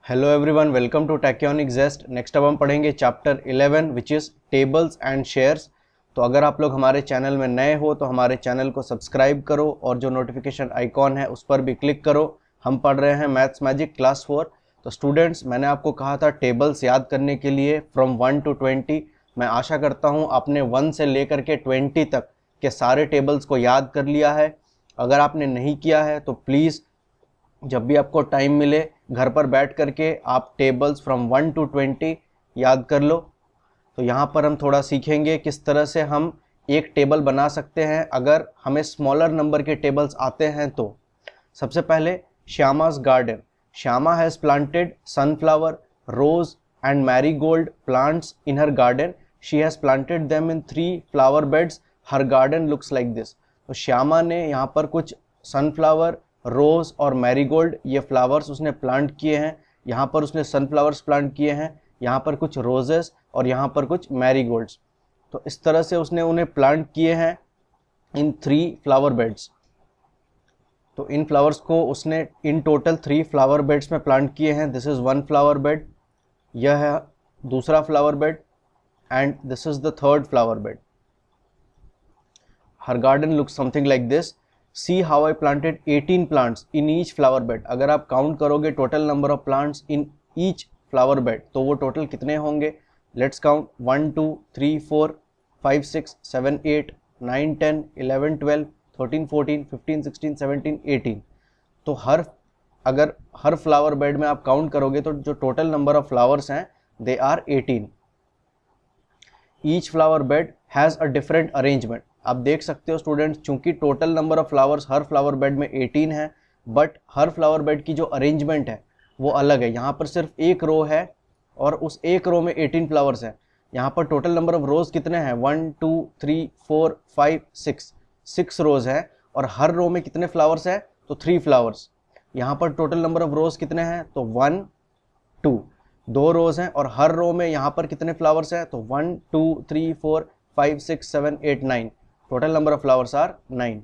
Hello everyone, welcome to Tachyonic Jest. Next अब हम पढ़ेंगे chapter 11 which is tables and shares. तो अगर आप लोग हमारे चैनल में नए हो तो हमारे चैनल को सब्सक्राइब करो और जो नोटिफिकेशन आइकॉन है उस पर भी क्लिक करो। हम पढ़ रहे हैं मैथ्स मैजिक क्लास 4। तो स्टूडेंट्स, मैंने आपको कहा था टेबल्स याद करने के लिए फ्रॉम 1 to 20। मैं आशा करता हूँ आपने 1 से लेकर के 20 तक के सारे टेबल्स को याद कर लिया है। अगर आपने नहीं किया है तो प्लीज़ जब भी आपको टाइम मिले घर पर बैठ करके आप टेबल्स फ्रॉम 1 to 20 याद कर लो। तो यहाँ पर हम थोड़ा सीखेंगे किस तरह से हम एक टेबल बना सकते हैं अगर हमें स्मॉलर नंबर के टेबल्स आते हैं तो। सबसे पहले Shyama's garden. Shyama has planted sunflower, rose and marigold plants in her garden. She has planted them in 3 flower beds. Her garden looks like this. तो श्यामा ने यहाँ पर कुछ सनफ्लावर, रोज और मैरीगोल्ड ये फ्लावर्स उसने प्लांट किए हैं। यहाँ पर उसने सनफ्लावर्स प्लांट किए हैं, यहाँ पर कुछ रोजेस और यहाँ पर कुछ मैरीगोल्ड्स। तो इस तरह से उसने उन्हें प्लांट किए हैं इन 3 फ्लावर बेड्स। तो इन फ्लावर्स को उसने इन टोटल 3 फ्लावर बेड्स में प्लांट किए हैं। दिस इज़ 1 फ्लावर बेड, यह है दूसरा flower bed and this is the 3rd flower bed. Her garden looks something like this. See how I planted 18 plants in each flower bed। अगर आप count करोगे total number of plants in each flower bed तो वो total कितने होंगे। Let's count 1 2 3 4 5 6 7 8 9 10 11 12 13 14 15 16 17 18। तो अगर हर flower bed में आप काउंट करोगे तो जो टोटल नंबर ऑफ फ्लावर्स हैं they are 18। Each flower bed has a different arrangement. आप देख सकते हो स्टूडेंट्स, चूंकि टोटल नंबर ऑफ फ्लावर्स हर फ्लावर बेड में 18 है, बट हर फ्लावर बेड की जो अरेंजमेंट है वो अलग है। यहाँ पर सिर्फ एक रो है और उस एक रो में 18 फ्लावर्स हैं। यहाँ पर टोटल नंबर ऑफ रोज कितने हैं 1 2 3 4 5 6 रोज हैं और हर रो में कितने फ्लावर्स हैं तो 3 फ्लावर्स। यहाँ पर टोटल नंबर ऑफ रोज कितने हैं तो 1 2, 2 रोज हैं और हर रो में यहाँ पर कितने फ्लावर्स हैं तो 1 2 3 4 5 6 7 8 9। Total number of flowers are 9।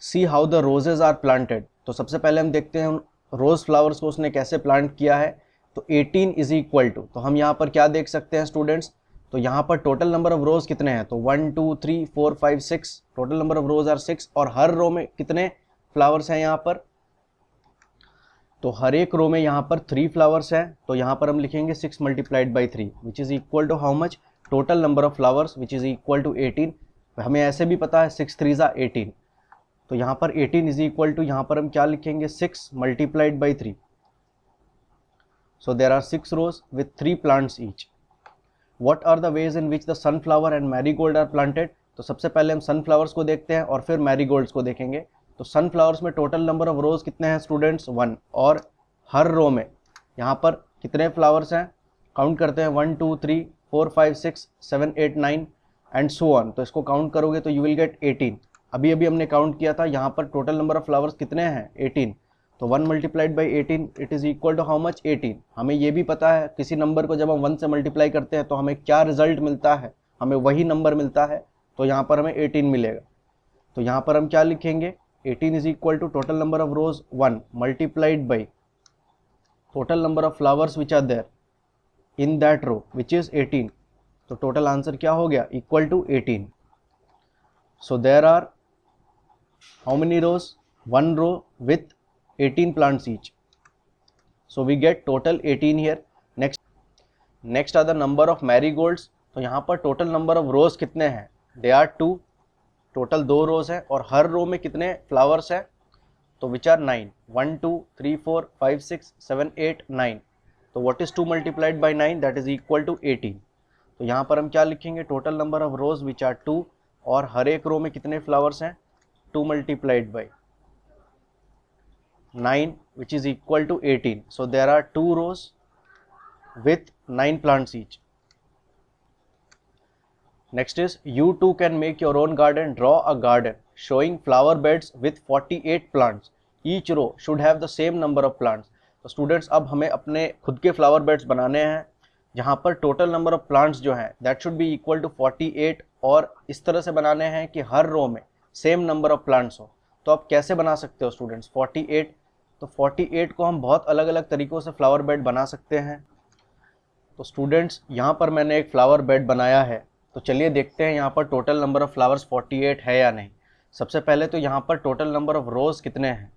See how the roses are planted. तो सबसे पहले हम देखते हैं रोज फ्लावर्स को उसने कैसे प्लांट किया है। तो 18 इज इक्वल टू, तो हम यहाँ पर क्या देख सकते हैं स्टूडेंट्स, तो यहाँ पर टोटल नंबर ऑफ रोज कितने हैं तो 1 2 3 4 5 6। Total number of rose are 6 और हर रो में कितने फ्लावर्स हैं यहाँ पर, तो हर एक रो में यहाँ पर 3 फ्लावर्स हैं। तो यहाँ पर हम लिखेंगे 6 multiplied by 3 which is equal to how much total number of flowers which is equal to 18। हमें ऐसे भी पता है 6 3 ज़ा 18। तो यहाँ पर 18 इज इक्वल टू, यहाँ पर हम क्या लिखेंगे 6 multiplied by 3। So there are 6 rose with 3 plants each. What are the ways in which the sunflower and marigold are planted. तो सबसे पहले हम सनफ्लावर्स को देखते हैं और फिर मैरीगोल्ड्स को देखेंगे। तो सनफ्लावर्स में टोटल नंबर ऑफ रोज कितने हैं स्टूडेंट्स 1 और हर रो में यहाँ पर कितने फ्लावर्स हैं काउंट करते हैं 1 2 3 4 5 6 7 8 9 एंड सो ऑन। तो इसको काउंट करोगे तो यू विल गेट 18। अभी अभी हमने काउंट किया था, यहाँ पर टोटल नंबर ऑफ फ्लावर्स कितने हैं 18। तो 1 multiplied by 18 it is equal to how much 18। हमें ये भी पता है किसी नंबर को जब हम 1 से मल्टीप्लाई करते हैं तो हमें क्या रिजल्ट मिलता है, हमें वही नंबर मिलता है। तो यहाँ पर हमें 18 मिलेगा। तो यहाँ पर हम क्या लिखेंगे 18 is equal to total number of rose 1 multiplied by total number of flowers which are there in that row which is 18। तो टोटल आंसर क्या हो गया equal to 18। So there are how many rose 1 row with 18 plants each. So we get total 18 here. Next are the number of marigolds. तो यहाँ पर total number of रोज कितने हैं they are 2। Total 2 रोज हैं और हर रो में कितने फ्लावर्स हैं तो विच आर 9। 1 2 3 4 5 6 7 8 9। तो what is 2 multiplied by 9 that is equal to 18। तो यहाँ पर हम क्या लिखेंगे total number of rose which are 2 और हर एक रो में कितने फ्लावर्स हैं 2 multiplied by 9 which is equal to 18। So there are 2 rose with 9 plants each. Next is you too can make your own garden. Draw a garden showing flower beds with 48 plants. Each row should have the same number of plants. तो students अब हमें अपने खुद के flower beds बनाने हैं जहाँ पर टोटल नंबर ऑफ प्लांट्स जो हैं that should be equal to 48 और इस तरह से बनाने हैं कि हर रो में सेम नंबर ऑफ प्लांट्स हो। तो आप कैसे बना सकते हो स्टूडेंट्स 48 तो 48 को हम बहुत अलग अलग तरीक़ों से फ्लावर बेड बना सकते हैं। तो स्टूडेंट्स यहाँ पर मैंने एक फ्लावर बेड बनाया है, तो चलिए देखते हैं यहाँ पर टोटल नंबर ऑफ़ फ्लावर्स 48 है या नहीं। सबसे पहले तो यहाँ पर टोटल नंबर ऑफ़ रोज़ कितने हैं,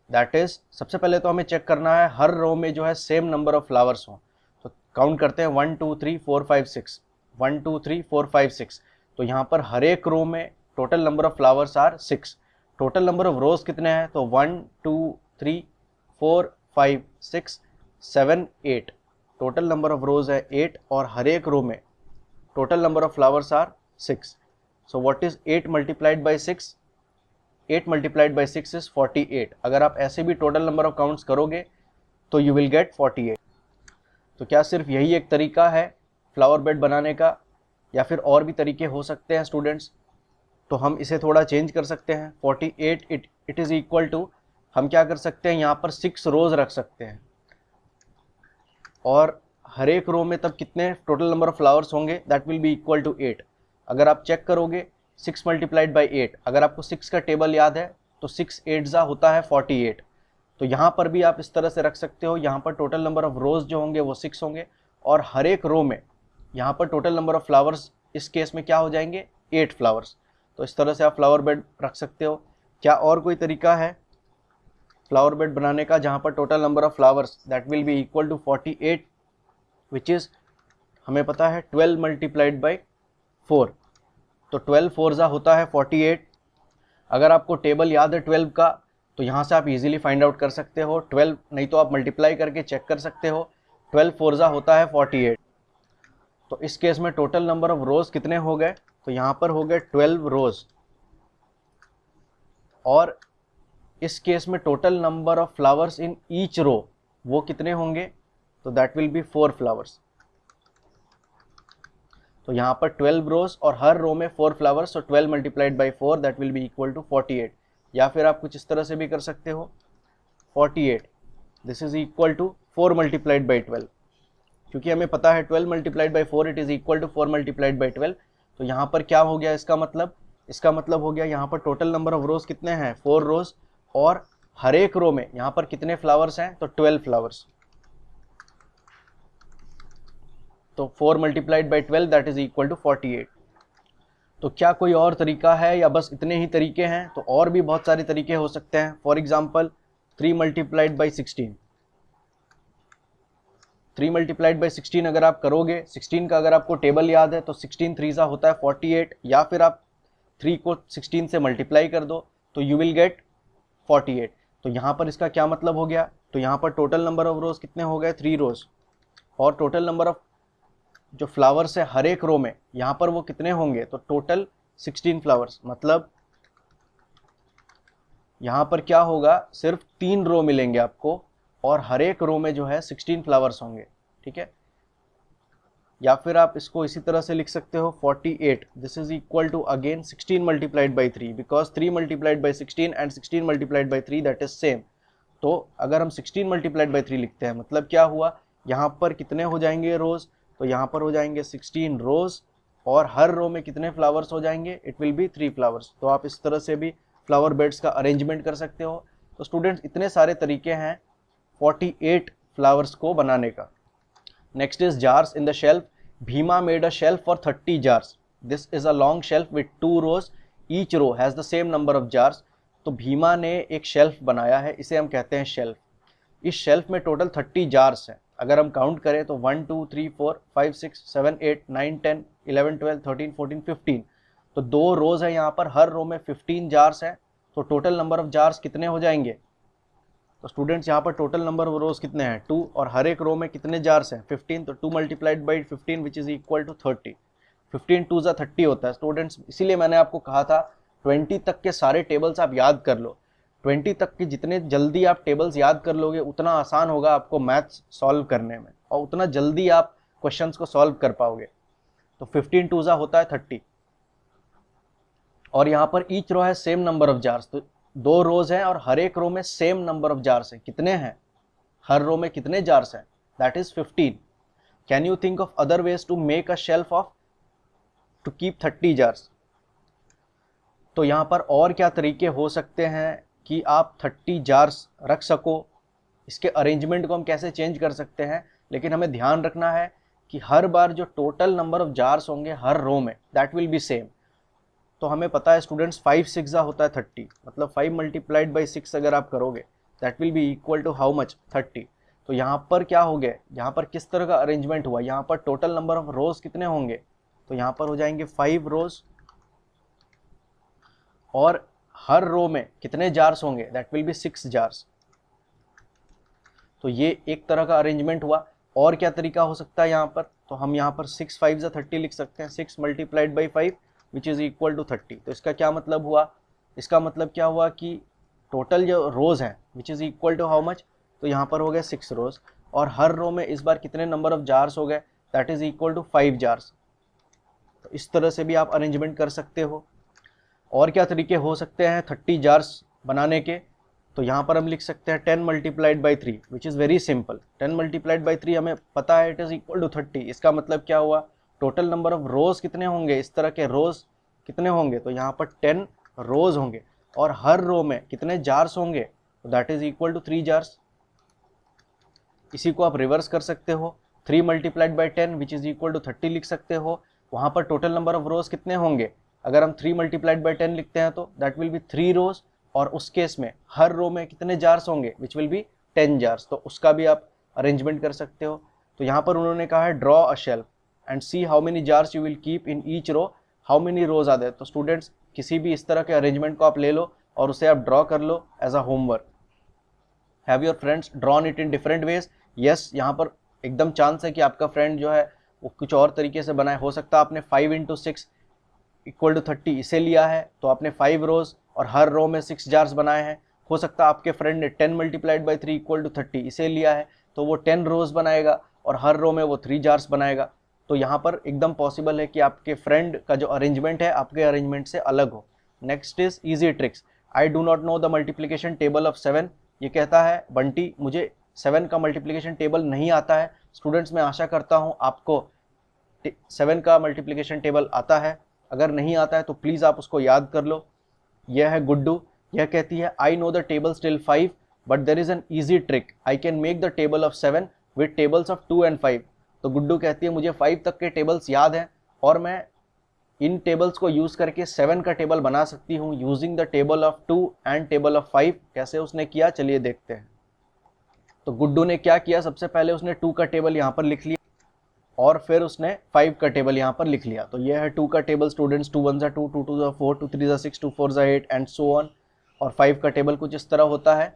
दैट इज़ सबसे पहले तो हमें चेक करना है हर रो में जो है सेम नंबर ऑफ़ फ्लावर्स हों। तो काउंट करते हैं 1 2 3 4 5 6, 1 2 3 4 5 6। तो यहाँ पर हर एक रो में total number of flowers are 6। Total number of roses कितने हैं, तो 1 2 3 4 5 6 7 8। टोटल नंबर ऑफ़ रोज़ है 8 और हर एक रो में total number of flowers are 6। So what is 8 multiplied by 6? 8 multiplied by 6 is 48। अगर आप ऐसे भी टोटल नंबर ऑफ काउंट्स करोगे तो यू विल गेट 48। तो क्या सिर्फ यही एक तरीका है फ्लावर बेड बनाने का, या फिर और भी तरीके हो सकते हैं स्टूडेंट्स? तो हम इसे थोड़ा चेंज कर सकते हैं। 48 इट इज़ इक्वल टू, हम क्या कर सकते हैं, यहाँ पर 6 रोज़ रख सकते हैं और हर एक रो में तब कितने टोटल नंबर ऑफ फ्लावर्स होंगे, that will be equal to 8। अगर आप चेक करोगे 6 मल्टीप्लाइड बाई 8, अगर आपको 6 का टेबल याद है तो 6 8 जा होता है 48। तो यहाँ पर भी आप इस तरह से रख सकते हो, यहाँ पर टोटल नंबर ऑफ रोज़ जो होंगे वो 6 होंगे और हर एक रो में यहाँ पर टोटल नंबर ऑफ फ्लावर्स इस केस में क्या हो जाएंगे, 8 फ्लावर्स। तो इस तरह से आप फ्लावर बेड रख सकते हो। क्या और कोई तरीका है फ्लावर बेड बनाने का जहाँ पर total number of flowers that will be equal to 48, which is हमें पता है 12 मल्टीप्लाइड बाई 4। तो 12 4 जा होता है 48। अगर आपको टेबल याद है 12 का तो यहाँ से आप इजीली फाइंड आउट कर सकते हो 12, नहीं तो आप मल्टीप्लाई करके चेक कर सकते हो। 12 4 जा होता है 48। तो इस केस में टोटल नंबर ऑफ रोज़ कितने हो गए, तो यहाँ पर हो गए 12 रोज़ और इस केस में total number of flowers in each row वो कितने होंगे, तो दैट विल बी 4 फ्लावर्स। तो यहाँ पर 12 रोज और हर रो में 4 फ्लावर्स, तो 12 multiplied by 4 that will be equal to 48। या फिर आप कुछ इस तरह से भी कर सकते हो 48 this is equal to 4 multiplied by 12, क्योंकि हमें पता है 12 multiplied by 4 it is equal to 4 multiplied by 12। तो यहाँ पर क्या हो गया, इसका मतलब हो गया यहाँ पर टोटल नंबर ऑफ रोज कितने हैं, 4 रोज और हर एक रो में यहाँ पर कितने फ्लावर्स हैं, तो 12 फ्लावर्स। तो 4 multiplied by 12 that is equal to 48। तो क्या कोई और तरीका है या बस इतने ही तरीके हैं, तो और भी बहुत सारे तरीके हो सकते हैं। For example 3 multiplied by 16, 3 multiplied by 16 अगर आप करोगे, 16 का अगर आपको टेबल याद है तो 16 3 सा होता है 48, या फिर आप 3 को 16 से मल्टीप्लाई कर दो तो यू विल गेट 48। तो यहाँ पर इसका क्या मतलब हो गया, तो यहाँ पर टोटल नंबर ऑफ रोज कितने हो गए, 3 रोज, और टोटल नंबर ऑफ जो फ्लावर्स है हर एक रो में यहाँ पर वो कितने होंगे, तो टोटल 16 फ्लावर्स। मतलब यहाँ पर क्या होगा, सिर्फ 3 रो मिलेंगे आपको और हर एक रो में जो है 16 फ्लावर्स होंगे, ठीक है। या फिर आप इसको इसी तरह से लिख सकते हो 48 this is equal to again 16 multiplied by 3, because 3 multiplied by 16 and 16 multiplied by 3 that is same. तो अगर हम 16 मल्टीप्लाइड बाई 3 लिखते हैं मतलब क्या हुआ, यहाँ पर कितने हो जाएंगे रोज, तो यहाँ पर हो जाएंगे 16 रोज और हर रो में कितने फ्लावर्स हो जाएंगे, इट विल बी 3 फ्लावर्स। तो आप इस तरह से भी फ्लावर बेड्स का अरेंजमेंट कर सकते हो। तो स्टूडेंट्स इतने सारे तरीके हैं 48 फ्लावर्स को बनाने का। Next is jars in the shelf. Bhima made a shelf for 30 jars. This is a long shelf with 2 rows, each row has the same number of jars. तो भीमा ने एक शेल्फ बनाया है, इसे हम कहते हैं शेल्फ। इस शेल्फ में टोटल 30 जार्स हैं। अगर हम काउंट करें तो 1 2 3 4 5 6 7 8 9 10 11 12 13 14 15। तो 2 रोज है यहाँ पर, हर रो में 15 जार्स हैं। तो टोटल नंबर ऑफ जार्स कितने हो जाएंगे, तो स्टूडेंट्स यहाँ पर टोटल नंबर ऑफ रोज कितने हैं, 2, और हर एक रो में कितने जार्स हैं, 15। तो 2 multiplied by 15 which is equal to 30। 15 2 जा 30 होता है स्टूडेंट्स। इसीलिए मैंने आपको कहा था 20 तक के सारे टेबल्स आप याद कर लो। 20 तक की जितने जल्दी आप टेबल्स याद कर लोगे उतना आसान होगा आपको मैथ्स सॉल्व करने में, और उतना जल्दी आप क्वेश्चंस को सॉल्व कर पाओगे। तो 15 2 जा होता है 30, और यहाँ पर ईच रो है सेम नंबर ऑफ जार्स। तो 2 रोज हैं और हर एक रो में सेम नंबर ऑफ जार्स हैं। कितने हैं, हर रो में कितने जार्स हैं, that is 15। Can you think of other ways to make a shelf of to keep 30 jars. तो यहाँ पर और क्या तरीके हो सकते हैं कि आप 30 जार्स रख सको। इसके अरेंजमेंट को हम कैसे चेंज कर सकते हैं, लेकिन हमें ध्यान रखना है कि हर बार जो टोटल नंबर ऑफ जार्स होंगे हर रो में, दैट विल बी सेम। तो हमें पता है स्टूडेंट्स 5 6 होता है 30, मतलब 5 मल्टीप्लाइड बाई 6 अगर आप करोगे that will be equal to how much 30। तो यहाँ पर क्या हो गया, यहाँ पर किस तरह का अरेंजमेंट हुआ, यहाँ पर टोटल नंबर ऑफ रोज कितने होंगे, तो यहाँ पर हो जाएंगे 5 रोज, और हर रो में कितने जार्स होंगे, दैट विल बी 6 जार्स। तो ये एक तरह का अरेंजमेंट हुआ। और क्या तरीका हो सकता है यहाँ पर, तो हम यहाँ पर 6 5 30 लिख सकते हैं, 6 multiplied by 5 which is equal to 30। तो इसका क्या मतलब हुआ, इसका मतलब क्या हुआ कि टोटल जो रोज़ हैं which is equal to how much, तो यहाँ पर हो गए 6 रोज़, और हर रो में इस बार कितने नंबर ऑफ जार्स हो गए, that is equal to 5 jars. तो इस तरह से भी आप अरेंजमेंट कर सकते हो। और क्या तरीके हो सकते हैं 30 जार्स बनाने के, तो यहाँ पर हम लिख सकते हैं 10 multiplied by 3 which is very simple. 10 multiplied by 3 हमें पता है इट इज़ इक्वल टू 30। इसका मतलब क्या हुआ, टोटल नंबर ऑफ रोज कितने होंगे, इस तरह के रोज कितने होंगे, तो यहाँ पर 10 रोज होंगे, और हर रो में कितने जार्स होंगे, तो that is equal to 3 jars. इसी को आप रिवर्स कर सकते हो, 3 multiplied by 10 which is equal to 30 लिख सकते हो। वहाँ पर टोटल नंबर ऑफ रोज कितने होंगे, अगर हम 3 मल्टीप्लाइड बाई 10 लिखते हैं तो दैट विल बी 3 रोज, और उस केस में हर रो में कितने जार्स होंगे, विच विल बी 10 जार्स। तो उसका भी आप अरेंजमेंट कर सकते हो। तो यहाँ पर उन्होंने कहा है draw a shelf and see how many jars you will keep in each row, how many rows are there. तो स्टूडेंट्स किसी भी इस तरह के अरेंजमेंट को आप ले लो और उसे आप ड्रॉ कर लो as a homework. Have your friends drawn it in different ways. Yes, यहाँ पर एकदम चांस है कि आपका फ्रेंड जो है वो कुछ और तरीके से बनाए। हो सकता है आपने 5 इंटू 6 इक्वल टू 30 इसे लिया है, तो आपने 5 रोज और हर रो में 6 जार्स बनाए हैं। हो सकता है आपके फ्रेंड ने 10 मल्टीप्लाइड बाई 3 इक्वल टू 30 इसे लिया है, तो वो 10 रोज बनाएगा और हर रो में वो 3 जार्स बनाएगा। तो यहाँ पर एकदम पॉसिबल है कि आपके फ्रेंड का जो अरेंजमेंट है आपके अरेंजमेंट से अलग हो। Next is easy tricks. I do not know the multiplication table of 7। ये कहता है बंटी मुझे 7 का मल्टीप्लीकेशन टेबल नहीं आता है। स्टूडेंट्स मैं आशा करता हूँ आपको 7 का मल्टीप्लीकेशन टेबल आता है। अगर नहीं आता है तो प्लीज़ आप उसको याद कर लो। यह है गुड्डू, यह कहती है I know the table still 5 but there is an easy trick, I can make the table of 7 with tables of 2 and 5। तो गुड्डू कहती है मुझे 5 तक के टेबल्स याद हैं और मैं इन टेबल्स को यूज करके 7 का टेबल बना सकती हूँ using the table of 2 and table of 5। कैसे उसने किया चलिए देखते हैं। तो गुड्डू ने क्या किया, सबसे पहले उसने 2 का टेबल यहाँ पर लिख लिया और फिर उसने 5 का टेबल यहाँ पर लिख लिया। तो ये है 2 का table students, 2 1 2, 2 2 4, 2 3 6, 2 4 8 and so on. और 5 का टेबल कुछ इस तरह होता है।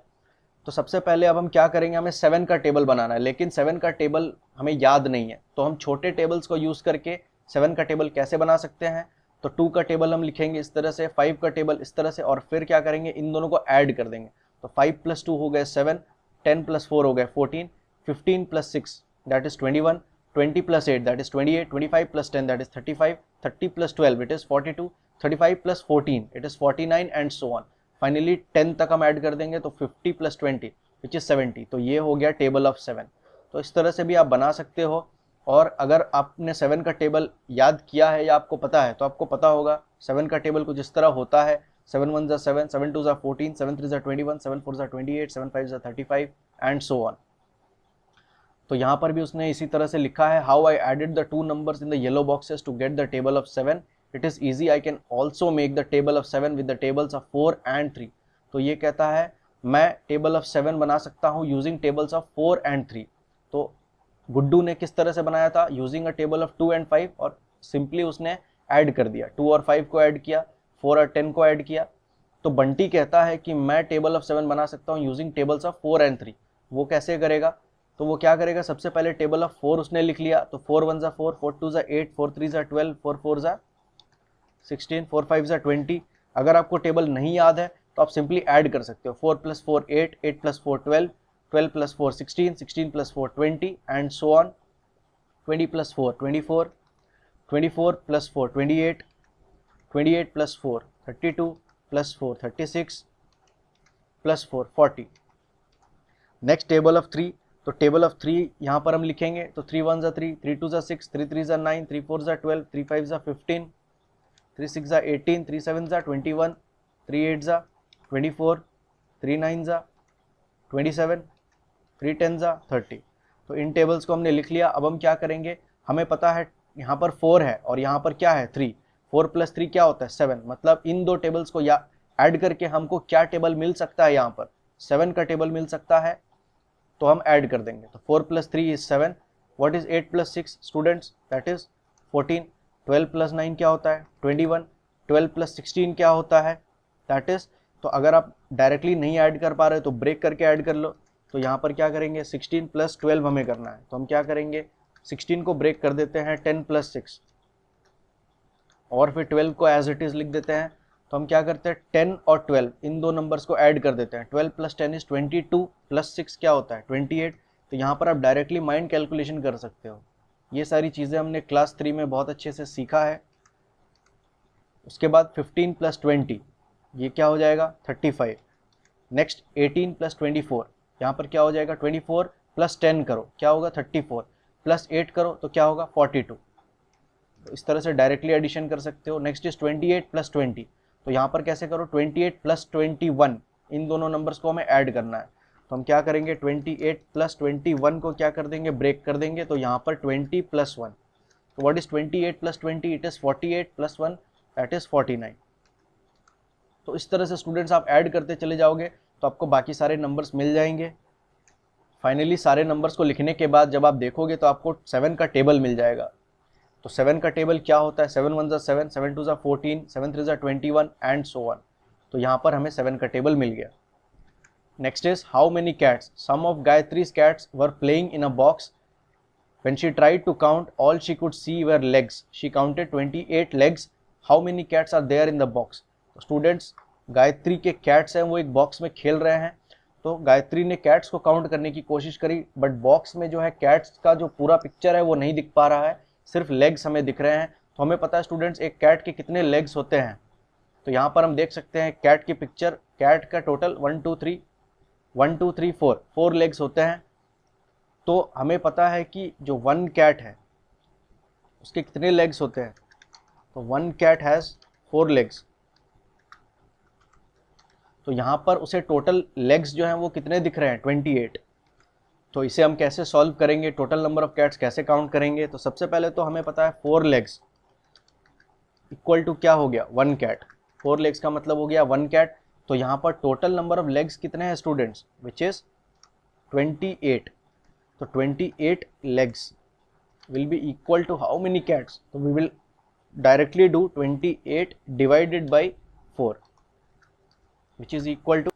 तो सबसे पहले अब हम क्या करेंगे, हमें 7 का टेबल बनाना है, लेकिन 7 का टेबल हमें याद नहीं है। तो हम छोटे टेबल्स को यूज़ करके 7 का टेबल कैसे बना सकते हैं, तो 2 का टेबल हम लिखेंगे इस तरह से, 5 का टेबल इस तरह से, और फिर क्या करेंगे इन दोनों को ऐड कर देंगे। तो 5 + 2 हो गए 7, 10 + 4 हो गए 14, 15 + 6 that is 21, 20 + 8 that is 28, 25 + 10 that is 35, 30 + 12 it is 42, 35 + 14 it is 49 and so on। Finally 10 तक हम ऐड कर देंगे तो 50 + 20 which is 70। तो ये हो गया टेबल ऑफ 7। तो इस तरह से भी आप बना सकते हो। और अगर आपने 7 का टेबल याद किया है या आपको पता है तो आपको पता होगा 7 का टेबल कुछ इस तरह होता है, 7 1 = 7, 7 2 = 14, 7 3 = 21, 7 4 = 28, 7 5 = 35 एंड सो ऑन। तो यहाँ पर भी उसने इसी तरह से लिखा है how I added the 2 numbers in the yellow boxes to get the table of 7, it is easy, I can also make the table of 7 with the tables of 4 and 3। तो ये कहता है मैं टेबल ऑफ 7 बना सकता हूँ using tables of 4 and 3। तो गुड्डू ने किस तरह से बनाया था, using a table of 2 and 5, और सिंपली उसने ऐड कर दिया, 2 और 5 को ऐड किया, 4 और 10 को ऐड किया। तो बंटी कहता है कि मैं टेबल ऑफ 7 बना सकता हूँ यूजिंग टेबल्स ऑफ 4 एंड 3। वो कैसे करेगा, तो वो क्या करेगा, सबसे पहले टेबल ऑफ 4 उसने लिख लिया। तो 4 1 = 4, 4 2 = 8, 4 3 = 12, 4 4 = 16, 4 5 = 20। अगर आपको टेबल नहीं याद है तो आप सिंपली ऐड कर सकते हो, 4 + 4 8, 8 + 4 12, 12 + 4 16, 16 + 4 20 and so on. 20 + 4 24, 24 + 4 28, 28 + 4 32 + 4 36 + 4 40। Next table of 3। तो टेबल ऑफ 3 यहाँ पर हम लिखेंगे, तो 3 1 = 3, 3 2 = 6, 3 3 = 9, 3 4 = 12, 3 5 = 15, 3 6 = 18, 3 7 = 21, 3 8 = 24, 3 9 जा 27, 3 10 जा 30। तो इन टेबल्स को हमने लिख लिया। अब हम क्या करेंगे, हमें पता है यहाँ पर 4 है और यहाँ पर क्या है 3, 4 + 3 क्या होता है 7, मतलब इन दो टेबल्स को या ऐड करके हमको क्या टेबल मिल सकता है, यहाँ पर 7 का टेबल मिल सकता है, तो हम ऐड कर देंगे। तो 4 + 3 is 7, what is 8 + 6 students, that is 14, 12 + 9 क्या होता है 21, 12 + 16 क्या होता है दैट इज, तो अगर आप डायरेक्टली नहीं ऐड कर पा रहे तो ब्रेक करके ऐड कर लो। तो यहाँ पर क्या करेंगे 16 + 12 हमें करना है, तो हम क्या करेंगे 16 को ब्रेक कर देते हैं 10 + 6 और फिर 12 को एज इट इज लिख देते हैं। तो हम क्या करते हैं 10 और 12 इन दो नंबर्स को ऐड कर देते हैं, 12 + 10 इज 22 + 6 क्या होता है 28। तो यहाँ पर आप डायरेक्टली माइंड कैलकुलेशन कर सकते हो। ये सारी चीज़ें हमने क्लास 3 में बहुत अच्छे से सीखा है। उसके बाद 15 + 20 ये क्या हो जाएगा 35। नेक्स्ट 18 + 24 यहाँ पर क्या हो जाएगा 24 + 10 करो क्या होगा 34 + 8 करो तो क्या होगा 42। तो इस तरह से डायरेक्टली एडिशन कर सकते हो। नेक्स्ट इज 28 + 20, तो यहाँ पर कैसे करो 28 + 21 इन दोनों नंबर्स को हमें ऐड करना है। तो हम क्या करेंगे 28 + 21 को क्या कर देंगे ब्रेक कर देंगे, तो यहाँ पर 20 + 1, तो what is 28 + 20, it is 48 + 1 that is 49। तो इस तरह से स्टूडेंट्स आप ऐड करते चले जाओगे तो आपको बाकी सारे नंबर्स मिल जाएंगे। फाइनली सारे नंबर्स को लिखने के बाद जब आप देखोगे तो आपको 7 का टेबल मिल जाएगा। तो 7 का टेबल क्या होता है 7 1 = 7, 7 2 = 14, 7 3 = 21 एंड सो ऑन। तो यहाँ पर हमें 7 का टेबल मिल गया। Next is how many cats, some of Gayatri's cats were playing in a box, when she tried to count all she could see were legs, she counted 28 legs, how many cats are there in the box. Students Gayatri के cats हैं वो एक box में खेल रहे हैं, तो गायत्री ने कैट्स को काउंट करने की कोशिश करी बट बॉक्स में जो है कैट्स का जो पूरा पिक्चर है वो नहीं दिख पा रहा है, सिर्फ लेग्स हमें दिख रहे हैं। तो हमें पता है स्टूडेंट्स एक कैट के कितने लेग्स होते हैं, तो यहाँ पर हम देख सकते हैं कैट की पिक्चर, कैट का टोटल 1 2 3 4 लेग्स होते हैं। तो हमें पता है कि जो 1 कैट है उसके कितने लेग्स होते हैं, तो 1 कैट हैज़ 4 लेग्स। तो यहाँ पर उसे टोटल लेग्स जो हैं वो कितने दिख रहे हैं 28। तो इसे हम कैसे सॉल्व करेंगे, टोटल नंबर ऑफ कैट्स कैसे काउंट करेंगे। तो सबसे पहले तो हमें पता है 4 लेग्स इक्वल टू क्या हो गया 1 कैट, 4 लेग्स का मतलब हो गया 1 कैट। तो यहाँ पर टोटल नंबर ऑफ लेग्स कितने हैं स्टूडेंट्स, विच इज 28। तो 28 legs will be equal to how many cats, तो we will directly do 28 divided by 4 which is equal to,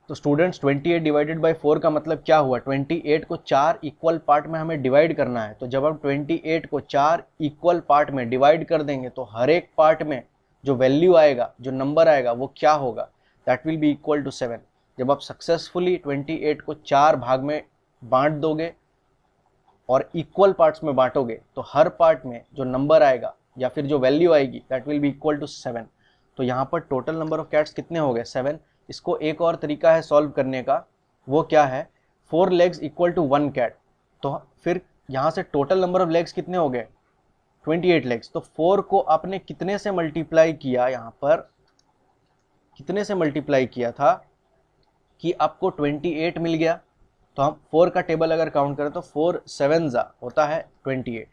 तो स्टूडेंट्स 28 डिवाइडेड बाई 4 का मतलब क्या हुआ 28 को 4 इक्वल पार्ट में हमें डिवाइड करना है। तो जब हम 28 को 4 इक्वल पार्ट में डिवाइड कर देंगे तो हर एक पार्ट में जो वैल्यू आएगा, जो नंबर आएगा वो क्या होगा, that will be equal to 7। जब आप सक्सेसफुली 28 को 4 भाग में बांट दोगे और इक्वल पार्ट्स में बांटोगे तो हर पार्ट में जो नंबर आएगा या फिर जो वैल्यू आएगी that will be equal to 7। तो यहाँ पर टोटल नंबर ऑफ कैट्स कितने हो गए 7। इसको एक और तरीका है सॉल्व करने का, वो क्या है 4 लेग्स इक्वल टू 1 कैट। तो फिर यहाँ से टोटल नंबर ऑफ लेग्स कितने हो गए 28 लेग्स। तो 4 को आपने कितने से मल्टीप्लाई किया, यहाँ पर कितने से मल्टीप्लाई किया था कि आपको 28 मिल गया। तो हम 4 का टेबल अगर काउंट करें तो 4 7 होता है 28।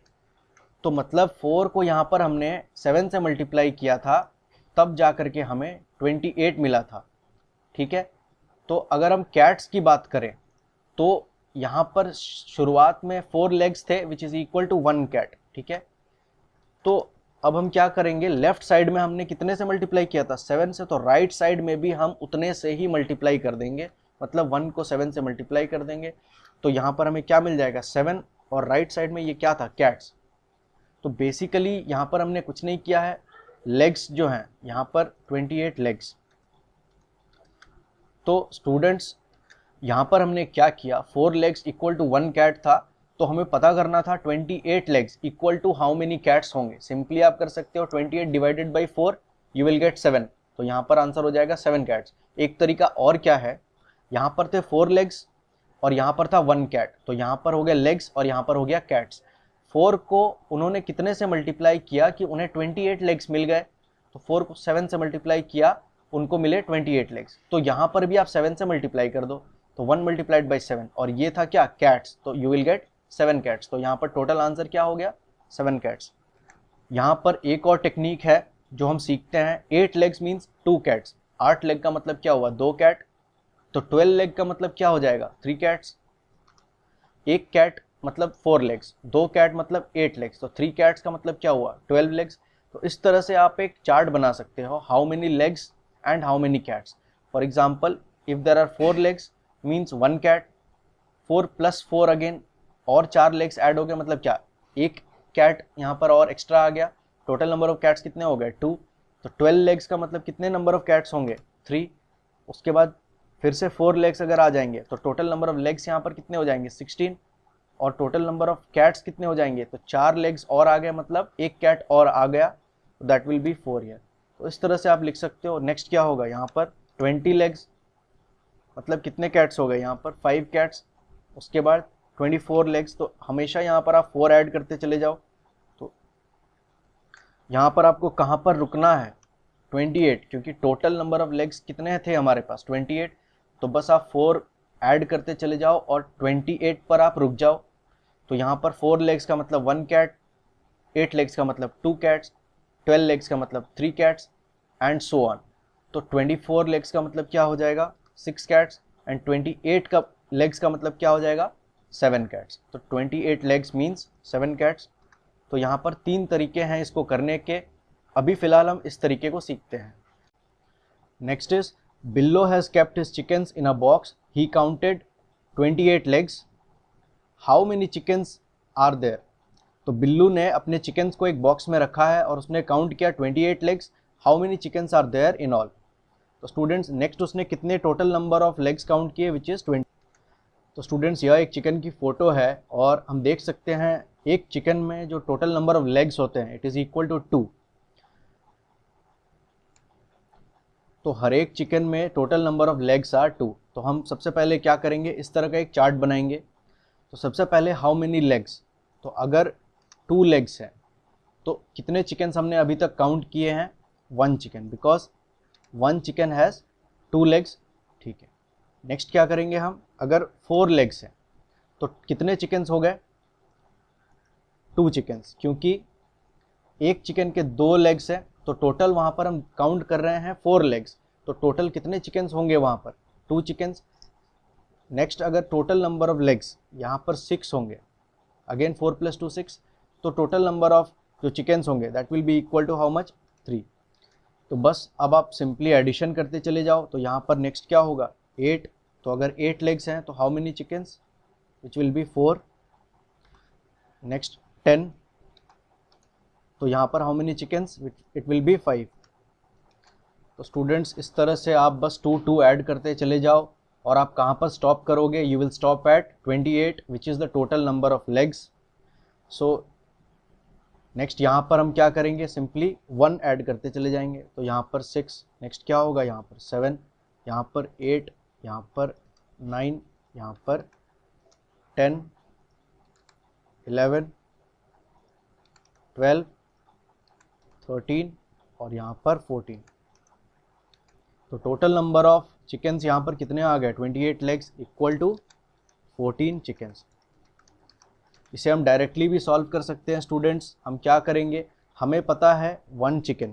तो मतलब 4 को यहाँ पर हमने 7 से मल्टीप्लाई किया था तब जा करके हमें 28 मिला था, ठीक है। तो अगर हम कैट्स की बात करें तो यहाँ पर शुरुआत में 4 लेग्स थे which is equal to 1 cat, ठीक है। तो अब हम क्या करेंगे, लेफ्ट साइड में हमने कितने से मल्टीप्लाई किया था 7 से, तो राइट साइड में भी हम उतने से ही मल्टीप्लाई कर देंगे, मतलब 1 को 7 से मल्टीप्लाई कर देंगे। तो यहाँ पर हमें क्या मिल जाएगा 7 और राइट साइड में ये क्या था कैट्स। तो बेसिकली यहाँ पर हमने कुछ नहीं किया है, लेग्स जो हैं यहाँ पर 28 लेग्स। तो स्टूडेंट्स यहाँ पर हमने क्या किया 4 लेग्स इक्वल टू 1 कैट था, तो हमें पता करना था 28 legs equal to how many cats होंगे। सिंपली आप कर सकते हो 28 divided by 4 you will get 7। तो यहाँ पर आंसर हो जाएगा 7 कैट्स। एक तरीका और क्या है, यहाँ पर थे 4 लेग्स और यहाँ पर था 1 कैट, तो यहाँ पर हो गया लेग्स और यहाँ पर हो गया कैट्स। 4 को उन्होंने कितने से मल्टीप्लाई किया कि उन्हें 28 लेग्स मिल गए, तो 4 को 7 से मल्टीप्लाई किया उनको मिले 28 लेग्स। तो यहाँ पर भी आप 7 से मल्टीप्लाई कर दो, तो 1 मल्टीप्लाइड बाई 7, और ये था क्या, कैट्स, तो यू विल गेट 7 कैट्स। तो यहाँ पर टोटल आंसर क्या हो गया, 7 कैट्स। यहाँ पर एक और टेक्निक है जो हम सीखते हैं, 8 लेग्स मीन्स 2 कैट्स। 8 लेग का मतलब क्या हुआ, 2 कैट, तो 12 लेग का मतलब क्या हो जाएगा, 3 कैट्स। एक कैट मतलब 4 लेग्स, 2 कैट मतलब 8 लेग्स, तो 3 कैट्स का मतलब क्या हुआ, 12 लेग्स। तो इस तरह से आप एक चार्ट बना सकते हो, how many legs and how many cats. For example, if there are 4 legs means 1 cat, 4 + 4 again, और 4 लेग्स ऐड हो गए, मतलब क्या, एक कैट यहाँ पर और एक्स्ट्रा आ गया। टोटल नंबर ऑफ कैट्स कितने हो गए, 2। तो 12 लेग्स का मतलब कितने नंबर ऑफ कैट्स होंगे, 3। उसके बाद फिर से 4 लेग्स अगर आ जाएंगे तो टोटल नंबर ऑफ लेग्स यहाँ पर कितने हो जाएंगे, 16, और टोटल नंबर ऑफ कैट्स कितने हो जाएंगे, तो 4 लेग्स और आ गए, मतलब एक कैट और आ गया, तो दैट विल बी 4 ईयर। तो इस तरह से आप लिख सकते हो। नेक्स्ट क्या होगा, यहाँ पर 20 लेग्स मतलब कितने कैट्स हो गए, यहाँ पर 5 कैट्स। उसके बाद 24 लेग्स, तो हमेशा यहाँ पर आप 4 ऐड करते चले जाओ। तो यहाँ पर आपको कहाँ पर रुकना है, 28, क्योंकि टोटल नंबर ऑफ लेग्स कितने थे हमारे पास, 28। तो बस आप 4 ऐड करते चले जाओ और 28 पर आप रुक जाओ। तो यहाँ पर 4 लेग्स का मतलब 1 कैट, 8 लेग्स का मतलब 2 कैट्स, 12 लेग्स का मतलब 3 कैट्स, एंड सो ऑन। तो 24 लेग्स का मतलब क्या हो जाएगा, 6 कैट्स, एंड 28 का लेग्स का मतलब क्या हो जाएगा, 7 कैट्स। तो 28 लेग्स मीन्स 7 कैट्स। तो यहाँ पर 3 तरीके हैं इसको करने के, अभी फिलहाल हम इस तरीके को सीखते हैं। Next is, Billo has kept his chickens in a box, he counted 28 legs, how many chickens are there. तो बिल्लू ने अपने चिकन्स को एक बॉक्स में रखा है और उसने काउंट किया 28 legs, how many chickens are there in all. तो स्टूडेंट्स, नेक्स्ट उसने कितने total number of legs count किए, विच इज़ 20। तो स्टूडेंट्स, यह एक चिकन की फ़ोटो है और हम देख सकते हैं एक चिकन में जो टोटल नंबर ऑफ लेग्स होते हैं इट इज़ इक्वल टू 2। तो हर एक चिकन में total number of legs are 2। तो हम सबसे पहले क्या करेंगे, इस तरह का एक चार्ट बनाएंगे। तो सबसे पहले हाउ मेनी लेग्स, तो अगर 2 लेग्स हैं तो कितने चिकन्स हमने अभी तक काउंट किए हैं, 1 chicken, because 1 chicken has 2 legs, ठीक है। नेक्स्ट क्या करेंगे हम, अगर 4 लेग्स हैं तो कितने चिकन्स हो गए, 2 चिकन्स, क्योंकि एक चिकन के 2 लेग्स हैं, तो टोटल वहाँ पर हम काउंट कर रहे हैं 4 लेग्स, तो टोटल कितने चिकन्स होंगे वहाँ पर, 2 चिकन्स। नेक्स्ट, अगर टोटल नंबर ऑफ लेग्स यहाँ पर 6 होंगे, अगेन 4 + 2 6, तो टोटल नंबर ऑफ जो चिकन्स होंगे that will be equal to how much, 3। तो बस अब आप सिंपली एडिशन करते चले जाओ। तो यहाँ पर नेक्स्ट क्या होगा, 8। तो अगर 8 लेग्स हैं तो how many chickens, which will be 4। Next 10, तो यहाँ पर how many chickens, it will be 5। तो स्टूडेंट्स, इस तरह से आप बस 2 ऐड करते चले जाओ और आप कहाँ पर स्टॉप करोगे, you will stop at 28 which is the total number of legs. So next यहाँ पर हम क्या करेंगे, सिंपली 1 ऐड करते चले जाएंगे। तो यहाँ पर 6, नेक्स्ट क्या होगा, यहाँ पर 7, यहाँ पर 8, यहाँ पर 9, यहाँ पर 10, 11, 12, 13 और यहाँ पर 14। तो टोटल नंबर ऑफ चिकन्स यहाँ पर कितने आ गए, 28 लेग्स इक्वल टू 14 चिकन्स। इसे हम डायरेक्टली भी सॉल्व कर सकते हैं स्टूडेंट्स। हम क्या करेंगे, हमें पता है 1 chicken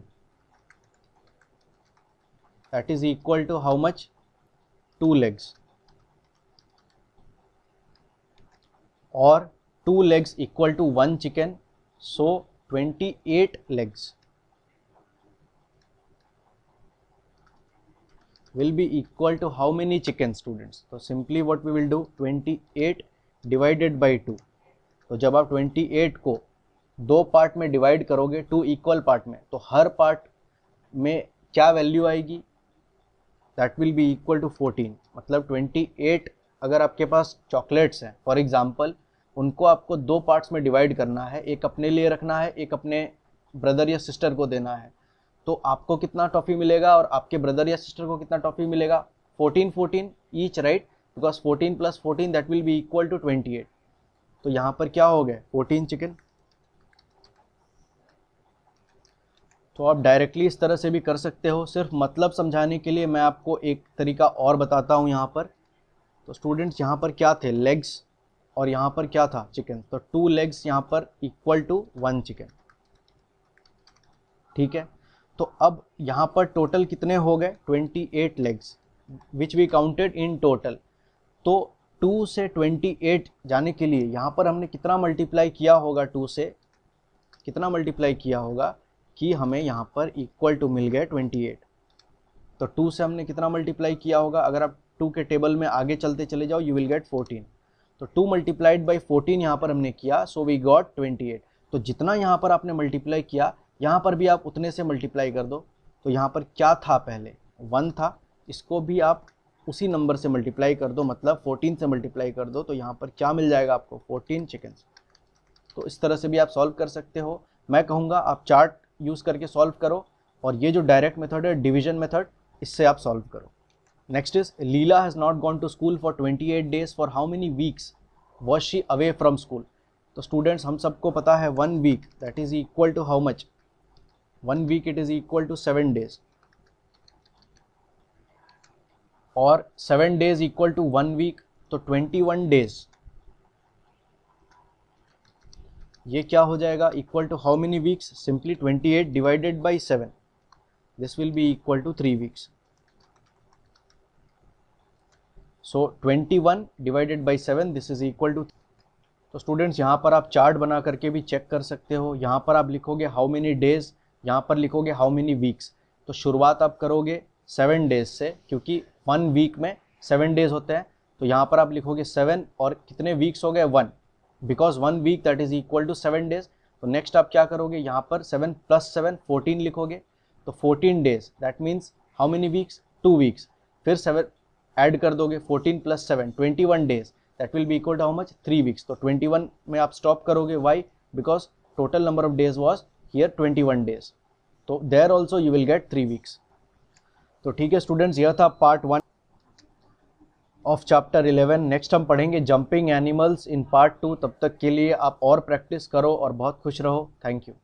that is equal to how much, 2 legs, और 2 legs equal to 1 chicken, so 28 legs will be equal to how many chickens, students? तो simply what we will do, 28 divided by 2। तो जब आप 28 को 2 पार्ट में डिवाइड करोगे, 2 equal part में, तो हर पार्ट में क्या वैल्यू आएगी, that will be equal to 14। मतलब 28 अगर आपके पास चॉकलेट्स हैं फॉर एग्जांपल, उनको आपको 2 पार्ट्स में डिवाइड करना है, एक अपने लिए रखना है, एक अपने ब्रदर या सिस्टर को देना है। तो आपको कितना टॉफ़ी मिलेगा और आपके ब्रदर या सिस्टर को कितना टॉफ़ी मिलेगा, 14 each, right, because 14 + 14 that will be equal to 28। तो यहाँ पर क्या हो गए, 14 चिकन। तो आप डायरेक्टली इस तरह से भी कर सकते हो। सिर्फ मतलब समझाने के लिए मैं आपको एक तरीका और बताता हूँ यहाँ पर। तो स्टूडेंट्स यहाँ पर क्या थे, लेग्स, और यहाँ पर क्या था, चिकन। तो 2 लेग्स यहाँ पर इक्वल टू 1 चिकन, ठीक है। तो अब यहाँ पर टोटल कितने हो गए, 28 legs which we counted in total. तो 2 से 28 जाने के लिए यहाँ पर हमने कितना मल्टीप्लाई किया होगा, 2 से कितना मल्टीप्लाई किया होगा कि हमें यहाँ पर इक्वल टू मिल गए 28। तो 2 से हमने कितना मल्टीप्लाई किया होगा, अगर आप 2 के टेबल में आगे चलते चले जाओ यू विल गेट 14। तो 2 मल्टीप्लाइड बाई 14 यहाँ पर हमने किया, सो वी गॉट 28। तो जितना यहाँ पर आपने मल्टीप्लाई किया यहाँ पर भी आप उतने से मल्टीप्लाई कर दो। तो यहाँ पर क्या था, पहले 1 था, इसको भी आप उसी नंबर से मल्टीप्लाई कर दो, मतलब 14 से मल्टीप्लाई कर दो। तो यहाँ पर क्या मिल जाएगा आपको, 14 चिकन। तो इस तरह से भी आप सॉल्व कर सकते हो। मैं कहूँगा आप चार्ट यूज़ करके सॉल्व करो, और ये जो डायरेक्ट मेथड है, डिवीजन मेथड, इससे आप सॉल्व करो। Next is Leela has not gone to school for 28 days, for how many weeks was she away from school. तो स्टूडेंट्स हम सबको पता है 1 week that is equal to how much, 1 week it is equal to 7 days, और 7 days equal to 1 week, तो 21 days ये क्या हो जाएगा, equal to how many weeks, simply 28 divided by 7, this will be equal to 3 weeks. So 21 divided by 7 this is equal to. तो students यहाँ पर आप चार्ट बना करके भी चेक कर सकते हो। यहाँ पर आप लिखोगे हाउ मेनी डेज, यहाँ पर लिखोगे हाउ मेनी वीक्स। तो शुरुआत आप करोगे 7 days से, क्योंकि 1 वीक में 7 days होते हैं। तो यहाँ पर आप लिखोगे 7, और कितने वीक्स हो गए, 1, because 1 week that is equal to 7 days। तो नेक्स्ट आप क्या करोगे, यहाँ पर 7 + 7 14 लिखोगे। तो 14 days that means how many weeks, 2 weeks, फिर 7 ऐड कर दोगे, 14 + 7 21 days, that will be equal to how much, 3 weeks. तो 21 में आप स्टॉप करोगे, why, because total number of days was here 21 days। तो there also you will get 3 weeks. तो ठीक है स्टूडेंट्स, यह था पार्ट 1 ऑफ चैप्टर 11। नेक्स्ट हम पढ़ेंगे जंपिंग एनिमल्स इन पार्ट 2। तब तक के लिए आप और प्रैक्टिस करो और बहुत खुश रहो। Thank you.